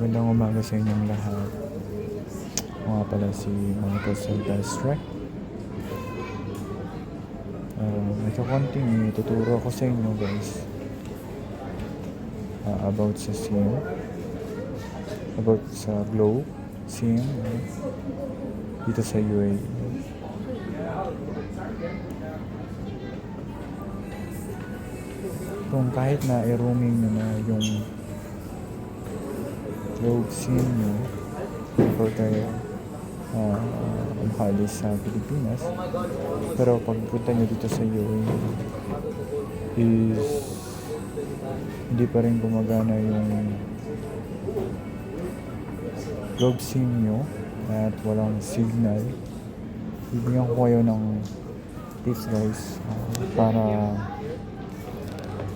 Magandang umaga sa inyong lahat. Ako nga pala si Michael Silvestre. Ito konting ituturo ako sa inyo guys about sa SIM, about sa Globe SIM dito sa UAE. Kung kahit na i-roaming nyo na yung Globe SIM nyo before kayo umalis sa Pilipinas, pero pag punta nyo dito sa UAE is hindi pa rin gumagana yung Globe SIM nyo at walang signal, bibigyan ko kayo ng tips guys para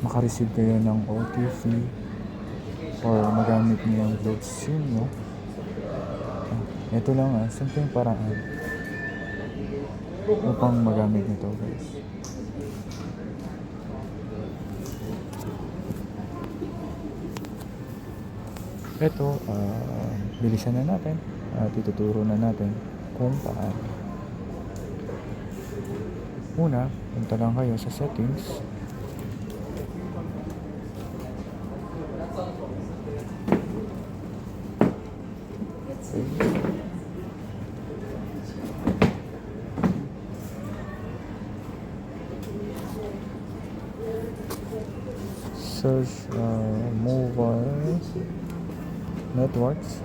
makareceive kayo ng OTP or magamit niyo yung Globe SIM nyo. Ito lang simpleng paraan upang magamit nito guys. Ito, bilisan na natin at ituturo na natin kung paano. Una, punta lang kayo sa settings. Search mobile networks.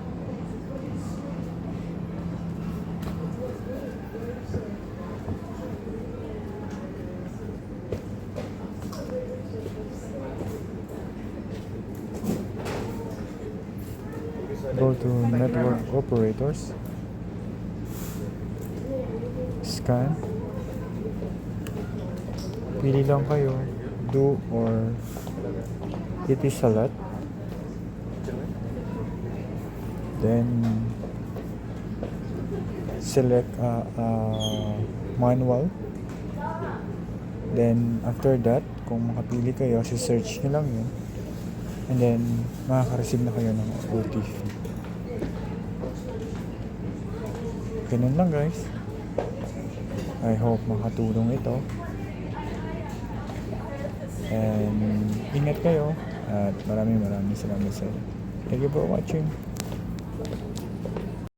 Go to network operators. Scan. Pili lang kayo do or it is select. Then select manual. Then after that, kung makapili kayo, si-search nyo lang yun. And then makaka-receive na kayo ng OTP. Ganun lang guys. I hope makatulong ito. And ingat kayo at maraming salamat sa inyo. Thank you for watching.